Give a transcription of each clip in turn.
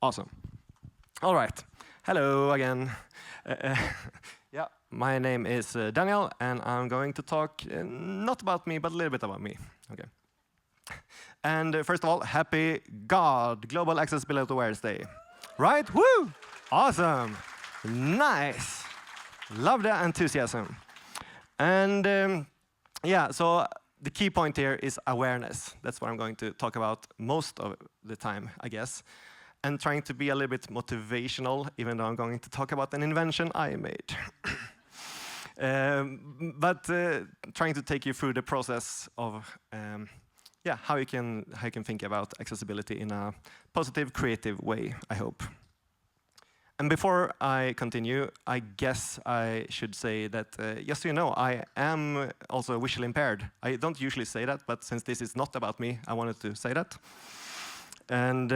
Awesome. All right. Hello again. Yeah, my name is Daniel, and I'm going to talk not about me, but a little bit about me. Okay. And first of all, happy GAAD, Global Accessibility Awareness Day. Right? Woo! Awesome. Nice. Love the enthusiasm. And yeah, so the key point here is awareness. That's what I'm going to talk about most of the time, I guess. And trying to be a little bit motivational, even though I'm going to talk about an invention I made. But trying to take you through the process of yeah, how you can think about accessibility in a positive, creative way, I hope. And before I continue, I guess I should say that, just so you know, I am also visually impaired. I don't usually say that, but since this is not about me, I wanted to say that. And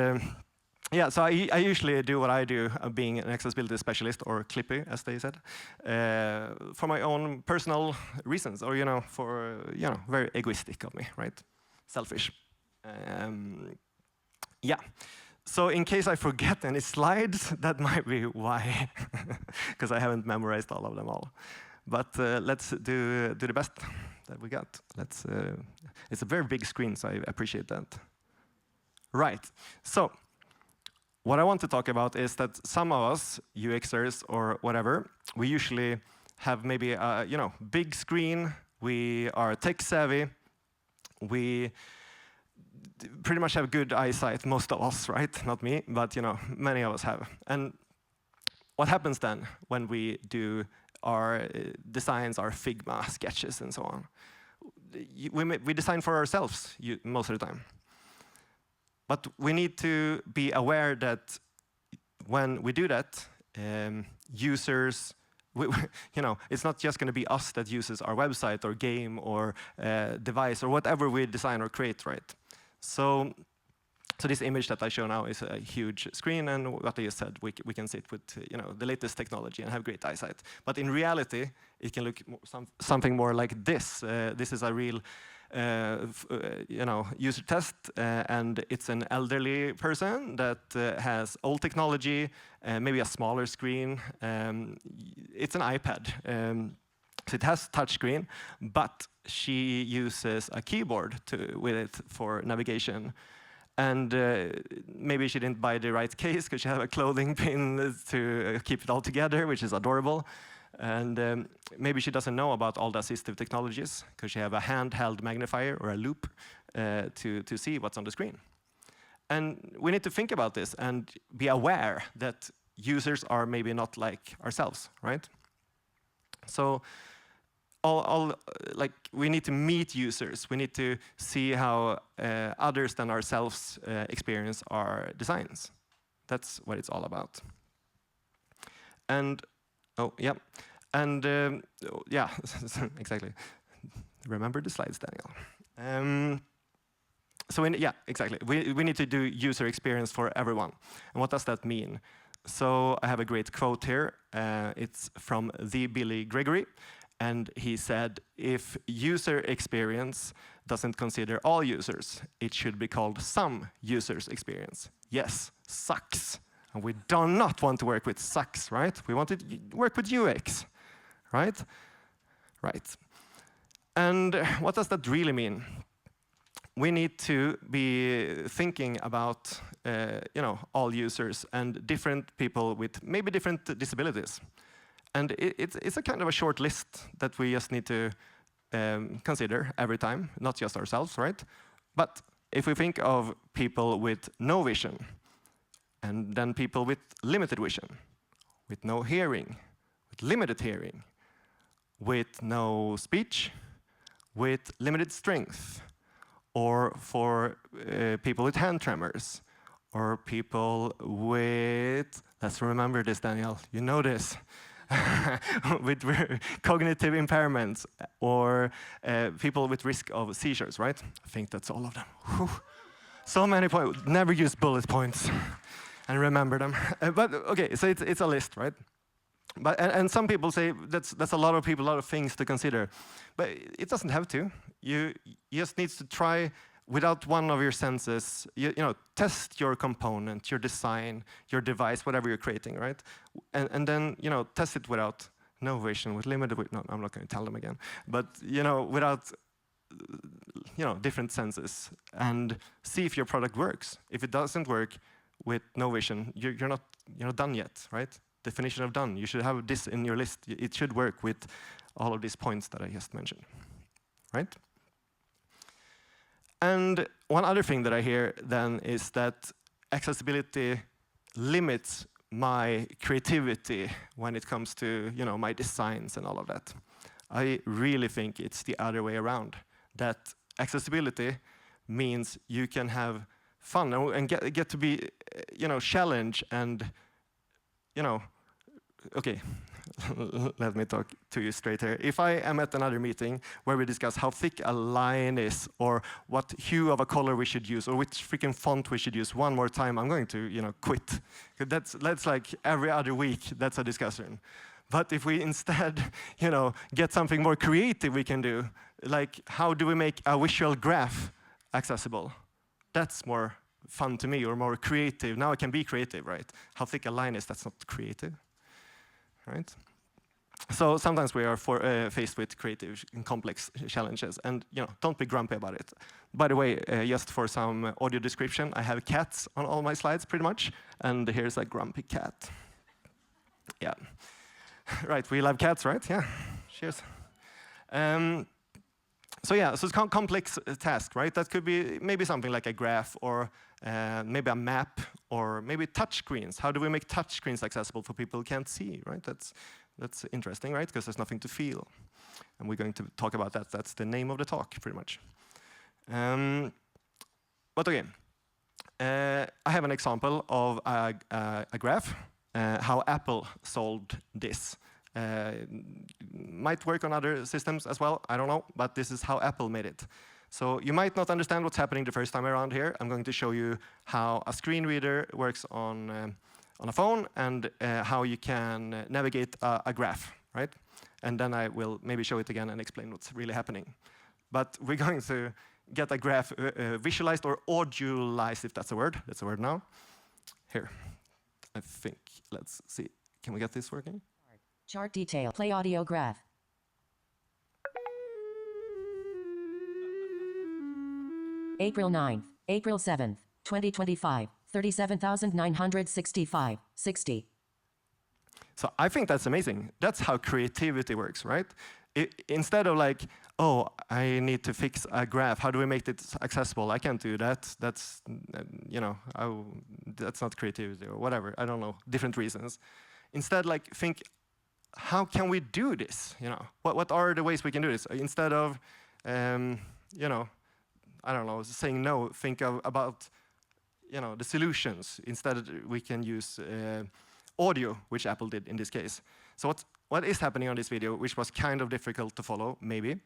yeah, so I usually do what I do, being an accessibility specialist, or Clippy, as they said, for my own personal reasons, or, for, very egoistic of me, right? Selfish. Yeah. So in case I forget any slides, that might be why, because I haven't memorized all of them all. But let's do the best that we got. It's a very big screen, so I appreciate that. Right. So what I want to talk about is that some of us, UXers or whatever, we usually have maybe a big screen. We are tech savvy. We pretty much have good eyesight, most of us, right? Not me, but many of us have. And what happens then when we do our designs, our Figma sketches and so on? We design for ourselves most of the time. But we need to be aware that when we do that, users, it's not just going to be us that uses our website or game or device or whatever we design or create, right? So this image that I show now is a huge screen, and what I just said, we can sit with the latest technology and have great eyesight. But in reality, it can look something more like this. This is a real user test, and it's an elderly person that has old technology, maybe a smaller screen. It's an iPad. So it has touchscreen, but she uses a keyboard with it for navigation. And maybe she didn't buy the right case because she has a clothing pin to keep it all together, which is adorable. And maybe she doesn't know about all the assistive technologies because she has a handheld magnifier or a loop to see what's on the screen. And we need to think about this and be aware that users are maybe not like ourselves, right? So we need to meet users. We need to see how others than ourselves experience our designs. That's what it's all about. And yeah, and yeah, exactly. Remember the slides, Daniel. So yeah, exactly. We need to do user experience for everyone. And what does that mean? So I have a great quote here. It's from the Billy Gregory. And he said, if user experience doesn't consider all users, it should be called some users experience. Yes, sucks. And we do not want to work with sucks, right? We want to work with UX, right? Right. And what does that really mean? We need to be thinking about all users and different people with maybe different disabilities. And it's a kind of a short list that we just need to consider every time, not just ourselves, right? But if we think of people with no vision, and then people with limited vision, with no hearing, with limited hearing, with no speech, with limited strength, or for people with hand tremors, or people with, let's remember this, Daniel, you know this, with cognitive impairments, or people with risk of seizures, right? I think that's all of them. Whew. So many points. Never use bullet points and remember them. But okay, so it's a list, right? But and some people say that's a lot of people, a lot of things to consider. But it doesn't have to. You just need to try without one of your senses, you know, test your component, your design, your device, whatever you're creating, right? And then, you know, test it without no vision, with limited vision. No, I'm not going to tell them again. But, you know, without, you know, different senses, and see if your product works. If it doesn't work with no vision, you're not done yet, right? Definition of done. You should have this in your list. It should work with all of these points that I just mentioned, right? And one other thing that I hear then is that accessibility limits my creativity when it comes to, you know, my designs and all of that. I really think it's the other way around, that accessibility means you can have fun and get to be, you know, challenged and, you know, okay, let me talk to you straight here. If I am at another meeting where we discuss how thick a line is, or what hue of a color we should use, or which freaking font we should use one more time, I'm going to, you know, quit. That's like every other week, that's a discussion. But if we instead, you know, get something more creative we can do, like how do we make a visual graph accessible? That's more fun to me, or more creative. Now I can be creative, right? How thick a line is, that's not creative. Right? So sometimes we are faced with creative and complex challenges, and, you know, don't be grumpy about it. By the way, just for some audio description, I have cats on all my slides pretty much, and here's a grumpy cat. Yeah, right, we love cats, right? Yeah, cheers. So yeah, so it's a complex task, right? That could be maybe something like a graph, or maybe a map, or maybe touch screens. How do we make touch screens accessible for people who can't see, right? That's interesting, right? Because there's nothing to feel. And we're going to talk about that. That's the name of the talk, pretty much. But okay, I have an example of a graph, how Apple solved this. Might work on other systems as well, I don't know, but this is how Apple made it. So you might not understand what's happening the first time around here. I'm going to show you how a screen reader works on a phone, and how you can navigate a graph, right? And then I will maybe show it again and explain what's really happening. But we're going to get a graph visualized, or audialized, if that's a word. That's a word now. Here, I think, let's see. Can we get this working? Chart detail, play audio graph. April 9th, April 7th, 2025, 37,965, 60. So I think that's amazing. That's how creativity works, right? Instead of like, oh, I need to fix a graph. How do we make it accessible? I can't do that. That's, you know, that's not creativity or whatever. I don't know, different reasons. Instead, like, think, how can we do this? You know, what are the ways we can do this? Instead of, you know, I don't know, saying no, think about, you know, the solutions. Instead, we can use audio, which Apple did in this case. So what is happening on this video, which was kind of difficult to follow, maybe,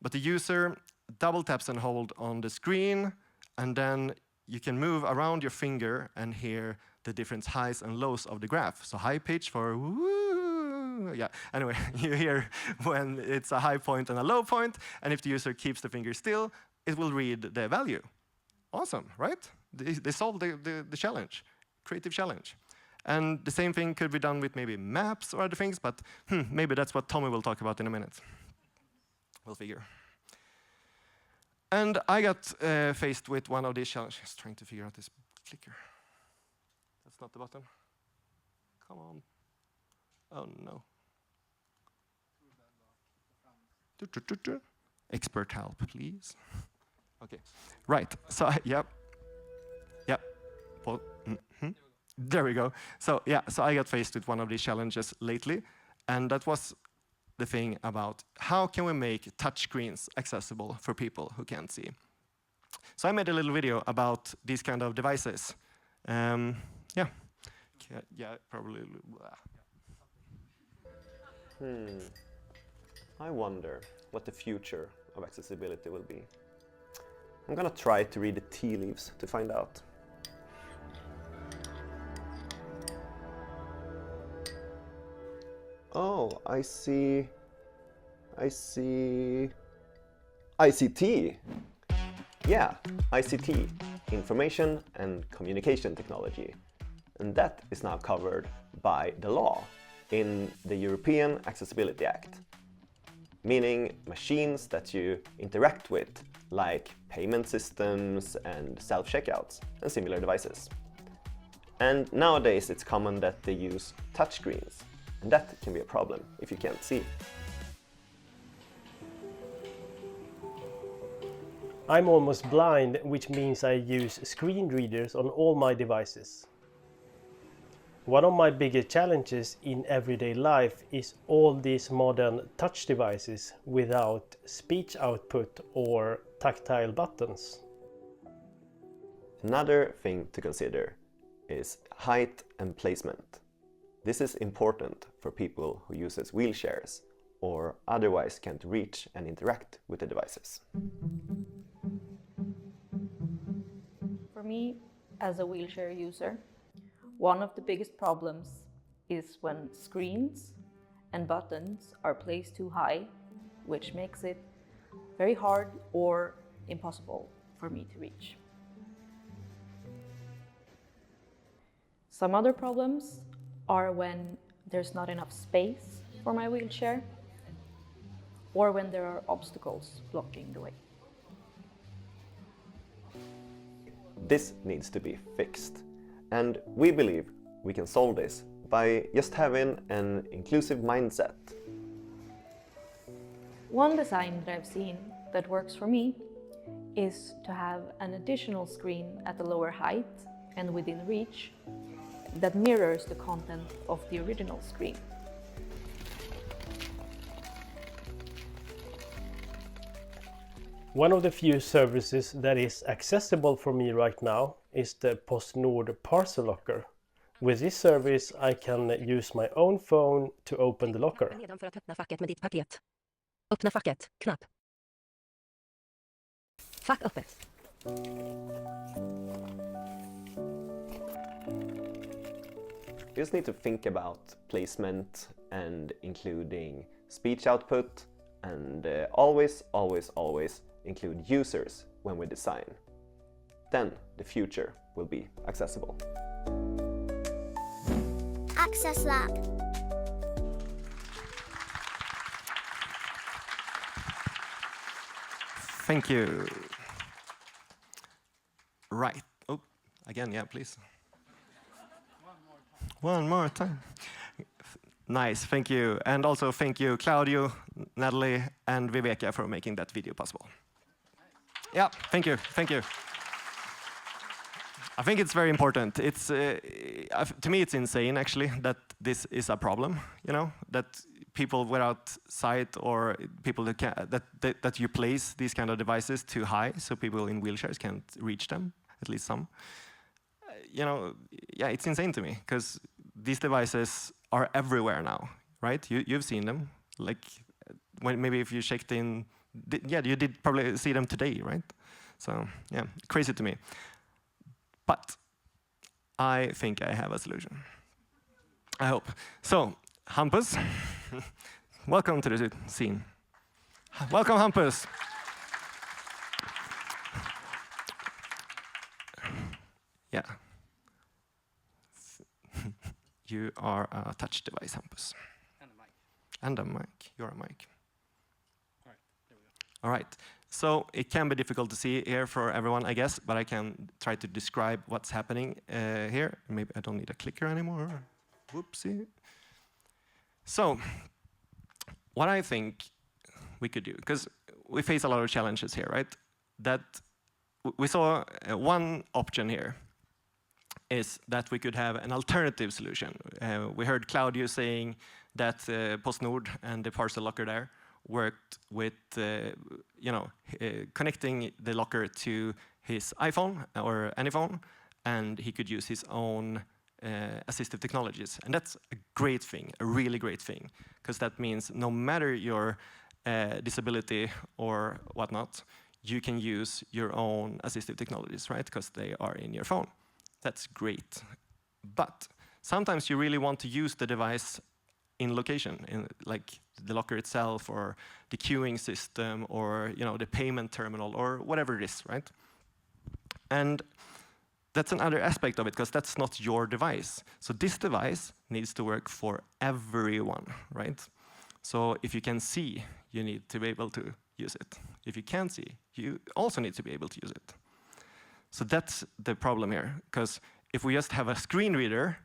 but the user double taps and hold on the screen, and then you can move around your finger and hear the different highs and lows of the graph. So high pitch for woo, yeah. Anyway, you hear when it's a high point and a low point, and if the user keeps the finger still, it will read the value. Awesome, right? They solved the challenge, creative challenge. And the same thing could be done with maybe maps or other things, but maybe that's what Tommy will talk about in a minute. We'll figure. And I got faced with one of these challenges. Just trying to figure out this clicker. That's not the button. Come on. Oh no. Expert help, please. Okay. Right. So yep. There we go. So yeah, so I got faced with one of these challenges lately, and that was the thing about how can we make touchscreens accessible for people who can't see. So I made a little video about these kind of devices. Yeah, probably. I wonder what the future of accessibility will be. I'm gonna try to read the tea leaves to find out. Oh, I see ICT. Yeah, ICT, Information and Communication Technology. And that is now covered by the law in the European Accessibility Act, meaning machines that you interact with, like payment systems and self-checkouts and similar devices. And nowadays it's common that they use touchscreens, and that can be a problem if you can't see. I'm almost blind, which means I use screen readers on all my devices. One of my biggest challenges in everyday life is all these modern touch devices without speech output or tactile buttons. Another thing to consider is height and placement. This is important for people who use wheelchairs or otherwise can't reach and interact with the devices. For me, as a wheelchair user, one of the biggest problems is when screens and buttons are placed too high, which makes it very hard or impossible for me to reach. Some other problems are when there's not enough space for my wheelchair or when there are obstacles blocking the way. This needs to be fixed, and we believe we can solve this by just having an inclusive mindset. One design that I've seen that works for me is to have an additional screen at a lower height and within reach that mirrors the content of the original screen. One of the few services that is accessible for me right now is the PostNord parcel locker. With this service I can use my own phone to open the locker. Nedanför att öppna facket med ditt paket. Öppna facket, knapp. Fack öppet. You just need to think about placement and including speech output, and always include users when we design. Then the future will be accessible. Axess Lab. Thank you. Right. Oh, again, yeah, please. One more time. Nice, thank you. And also thank you, Claudio, Natalie, and Viveka for making that video possible. Yeah, thank you, thank you. I think it's very important. It's to me, it's insane actually that this is a problem. You know, that people without sight or people that that you place these kind of devices too high, so people in wheelchairs can't reach them, at least some. You know, yeah, it's insane to me because these devices are everywhere now, right? You've seen them, like when maybe if you checked in, yeah, you did probably see them today, right? So yeah, crazy to me. But I think I have a solution. I hope. So, Hampus, welcome to the scene. Welcome, Hampus. Yeah. You are a touch device, Hampus. And a mic. And a mic. You're a mic. All right, there we go. All right. So it can be difficult to see here for everyone, I guess, but I can try to describe what's happening here. Maybe I don't need a clicker anymore. Whoopsie. So what I think we could do, because we face a lot of challenges here, right? That we saw one option here is that we could have an alternative solution. We heard Claudio saying that PostNord and the parcel locker there worked with connecting the locker to his iPhone or any phone, and he could use his own assistive technologies. And that's a great thing, a really great thing, because that means no matter your disability or whatnot, you can use your own assistive technologies, right? Because they are in your phone. That's great. But sometimes you really want to use the device in location, in like the locker itself, or the queuing system, or the payment terminal, or whatever it is, right? And that's another aspect of it, because that's not your device. So this device needs to work for everyone, right? So if you can see, you need to be able to use it. If you can't see, you also need to be able to use it. So that's the problem here, because if we just have a screen reader,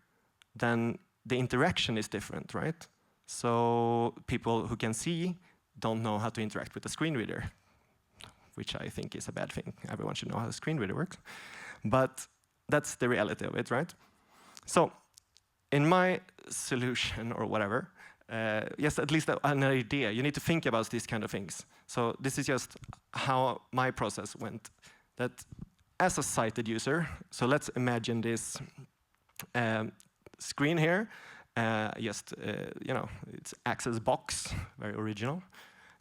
then the interaction is different, right? So people who can see don't know how to interact with the screen reader, which I think is a bad thing. Everyone should know how a screen reader works. But that's the reality of it, right? So in my solution, or whatever, yes, at least an idea. You need to think about these kind of things. So this is just how my process went. That as a sighted user, so let's imagine this screen here. It's Axess box, very original.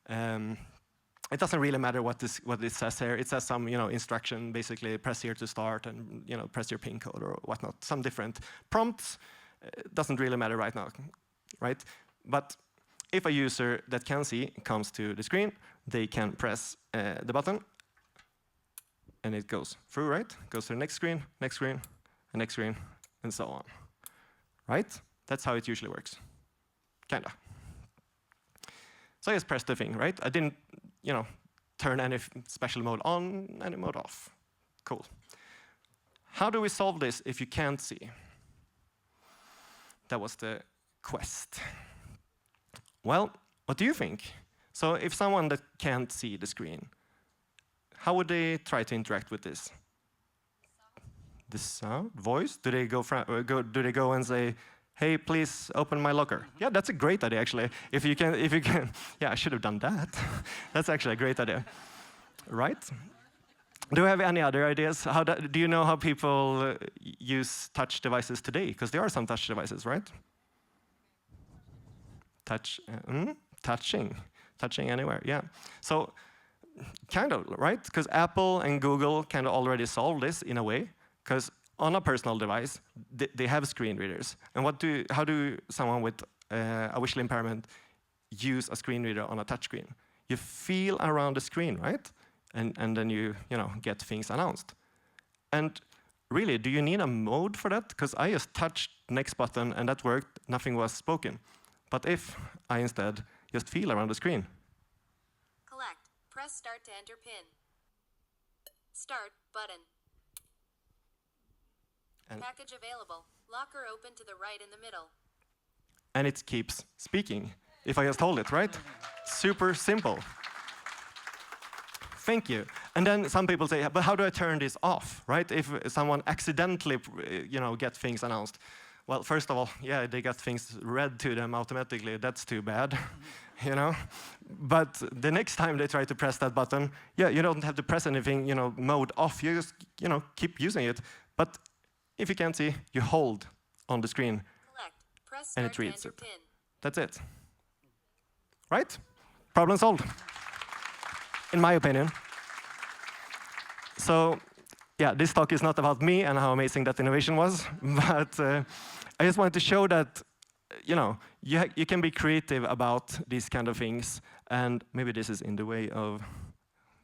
It doesn't really matter what it says here. It says some instruction, basically press here to start, and press your pin code or whatnot. Some different prompts. Doesn't really matter right now, right? But if a user that can see comes to the screen, they can press the button, and it goes through, right? Goes to the next screen, and next screen, and so on, right? That's how it usually works, kinda. So I just pressed the thing, right? I didn't, turn any special mode on, any mode off. Cool. How do we solve this if you can't see? That was the quest. Well, what do you think? So if someone that can't see the screen, how would they try to interact with this? The sound, voice? Do they go and say, "Hey, please open my locker"? Yeah, that's a great idea, actually. If you can, yeah, I should have done that. That's actually a great idea, right? Do you have any other ideas? Do you know how people use touch devices today? Because there are some touch devices, right? Touching anywhere, yeah. So, kind of, right? Because Apple and Google kind of already solved this in a way. Because on a personal device, they have screen readers. And how do someone with a visual impairment use a screen reader on a touch screen? You feel around the screen, right? And then you get things announced. And really, do you need a mode for that? Because I just touched the next button, and that worked. Nothing was spoken. But if I instead just feel around the screen. Collect. Press start to enter PIN. Start button. Package available. Locker open to the right in the middle. And it keeps speaking, if I just hold it, right? Super simple. Thank you. And then some people say, but how do I turn this off, right? If someone accidentally, get things announced. Well, first of all, yeah, they get things read to them automatically. That's too bad, But the next time they try to press that button, yeah, you don't have to press anything, mode off. You just, keep using it. But if you can't see, you hold on the screen, and it reads it. That's it. Right? Problem solved, in my opinion. So, yeah, this talk is not about me and how amazing that innovation was, but I just wanted to show that, you can be creative about these kind of things, and maybe this is in the way of,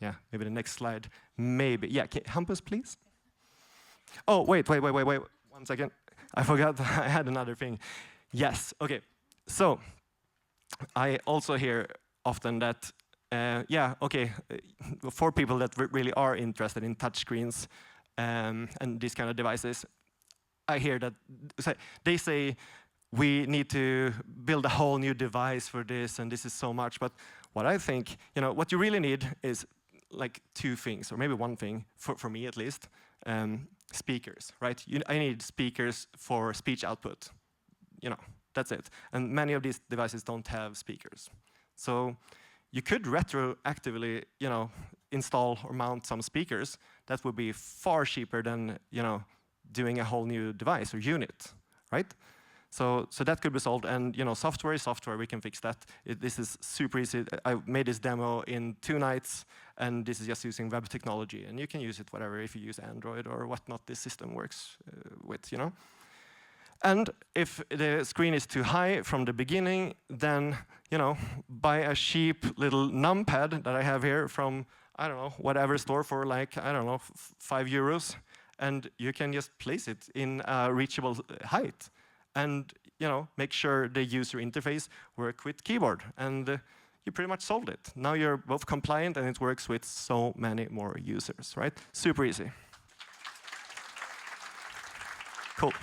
yeah, maybe the next slide. Maybe, yeah, Hampus, please. Oh, wait, 1 second. I forgot I had another thing. Yes, okay. So, I also hear often that, for people that really are interested in touchscreens and these kind of devices, I hear that they say, we need to build a whole new device for this, and this is so much. But what I think, what you really need is like 2 things, or maybe 1 thing, for me at least. Speakers, right? I need speakers for speech output. That's it. And many of these devices don't have speakers. So you could retroactively, install or mount some speakers. That would be far cheaper than, doing a whole new device or unit, right? So that could be solved, and software is software. We can fix that. This is super easy. I made this demo in 2 nights, and this is just using web technology. And you can use it whatever if you use Android or whatnot. This system works with, And if the screen is too high from the beginning, then buy a cheap little numpad that I have here from, I don't know, whatever store for like, I don't know, €5, and you can just place it in a reachable height, and make sure the user interface works with keyboard, and you pretty much solved it. Now you're both compliant, and it works with so many more users, right? Super easy. Cool.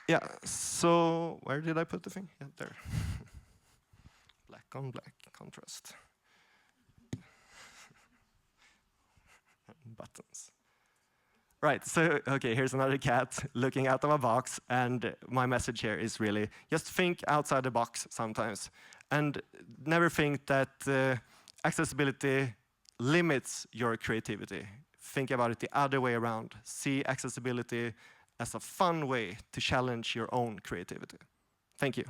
Yeah, so where did I put the thing? Yeah, there. Black on black contrast. Buttons. Right, so okay, here's another cat looking out of a box, and my message here is really just think outside the box sometimes, and never think that accessibility limits your creativity. Think about it the other way around. See accessibility as a fun way to challenge your own creativity. Thank you.